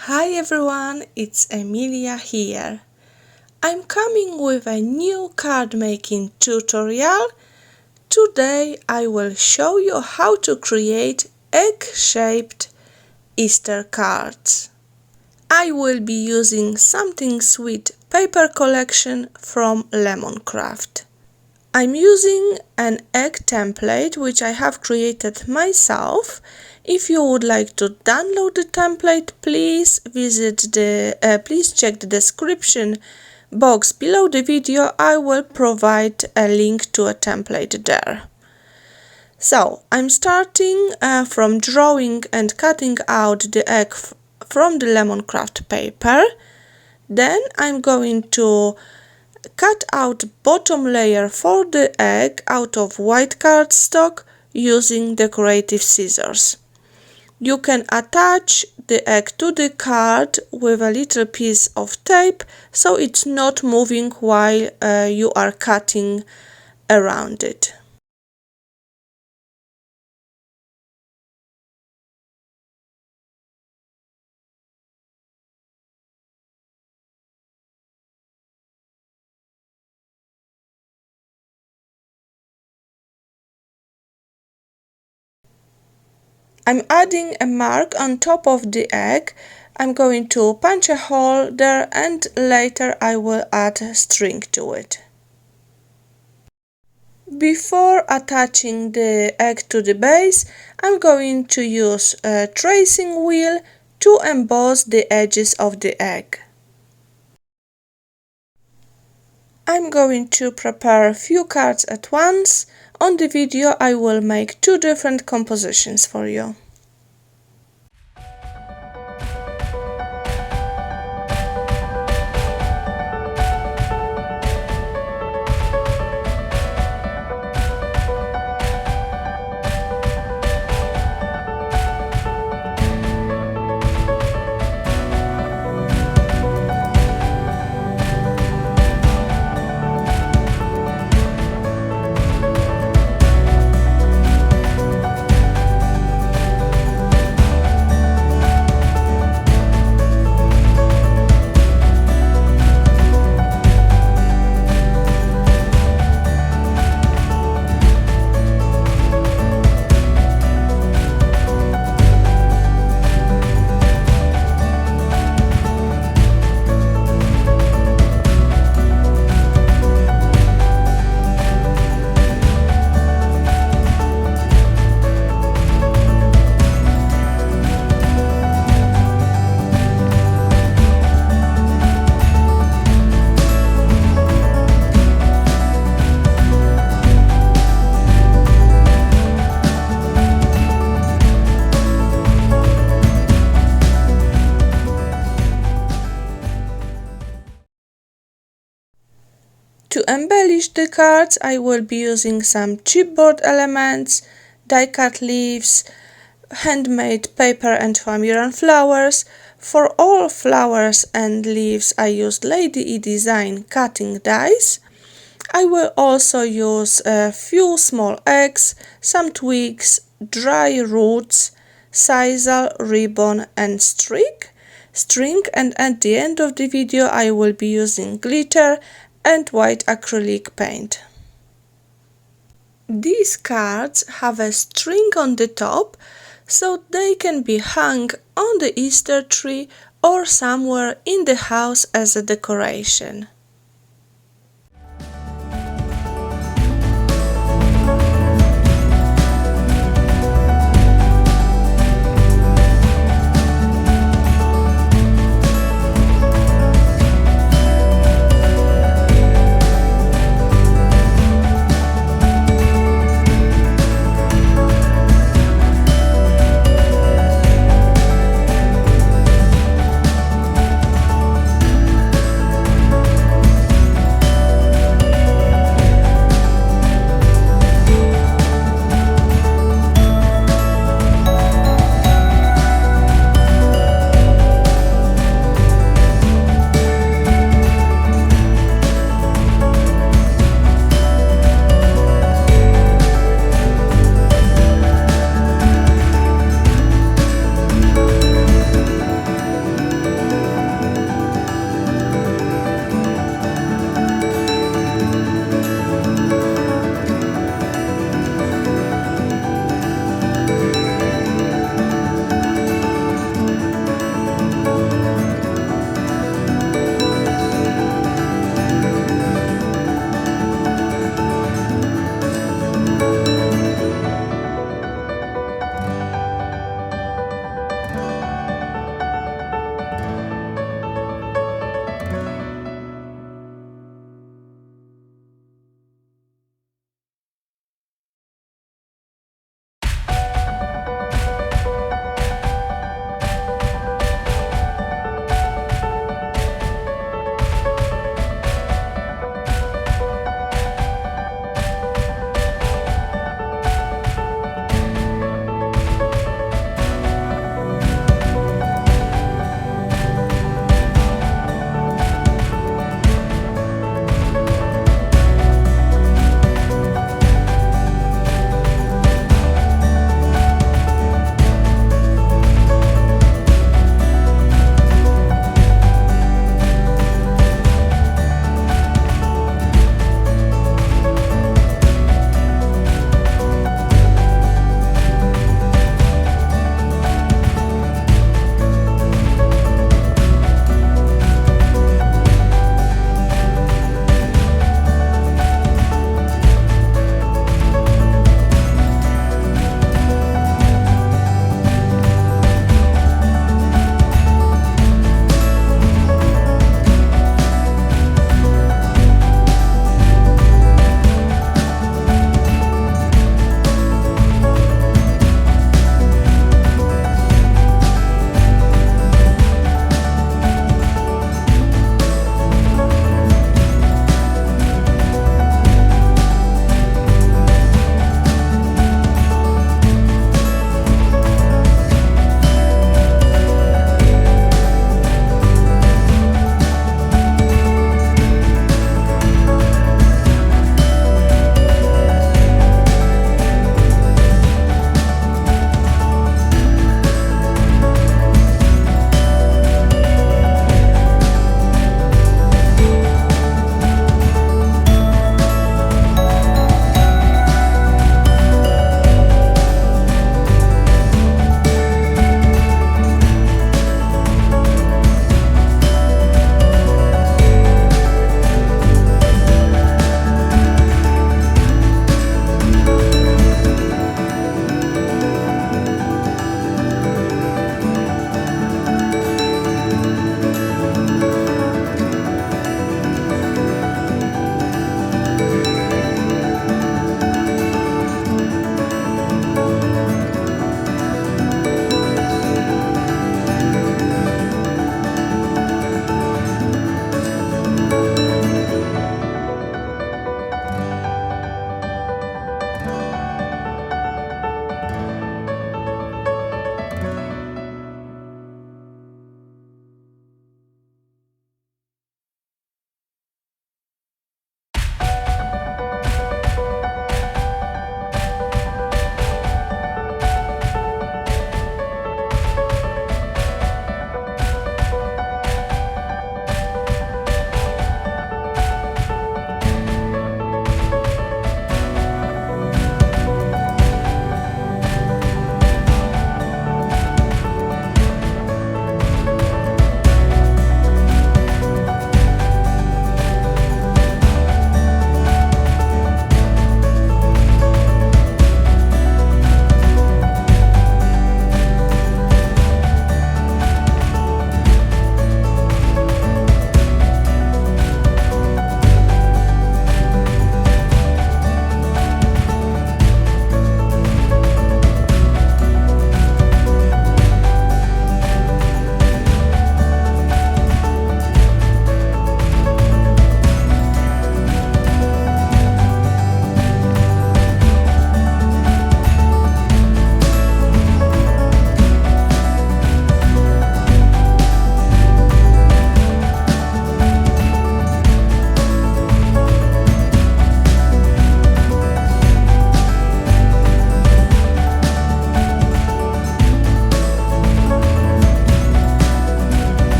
Hi everyone, it's Emilia here. I'm coming with a new card making tutorial. Today I will show you how to create egg-shaped Easter cards. I will be using Something Sweet paper collection from Lemoncraft. I'm using an egg template which I have created myself. If you would like to download the template, please check the description box below the video. I will provide a link to a template there. So I'm starting from drawing and cutting out the egg from the Lemoncraft paper. Then I'm going to cut out bottom layer for the egg out of white cardstock using decorative scissors. You can attach the egg to the card with a little piece of tape so it's not moving while you are cutting around it. I'm adding a mark on top of the egg. I'm going to punch a hole there and later I will add a string to it. Before attaching the egg to the base, I'm going to use a tracing wheel to emboss the edges of the egg. I'm going to prepare a few cards at once. On the video I will make two different compositions for you. To embellish the cards, I will be using some chipboard elements, die-cut leaves, handmade paper and Famiran flowers. For all flowers and leaves I used Lady E Design cutting dies. I will also use a few small eggs, some twigs, dry roots, sisal, ribbon and string, and at the end of the video I will be using glitter and white acrylic paint. These cards have a string on the top, so they can be hung on the Easter tree or somewhere in the house as a decoration.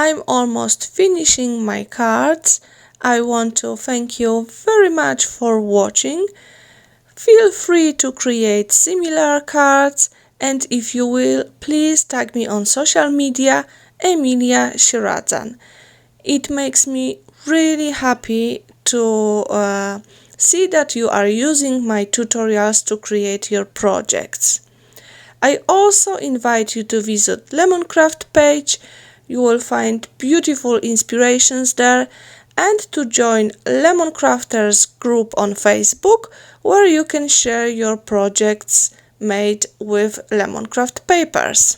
I'm almost finishing my cards. I want to thank you very much for watching. Feel free to create similar cards, and if you will, please tag me on social media, Emilia Shirazan. It makes me really happy to see that you are using my tutorials to create your projects. I also invite you to visit Lemoncraft page. You will find beautiful inspirations there, and to join Lemoncrafters group on Facebook, where you can share your projects made with Lemoncraft papers.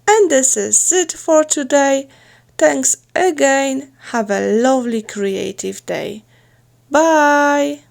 And this is it for today. Thanks again. Have a lovely creative day. Bye!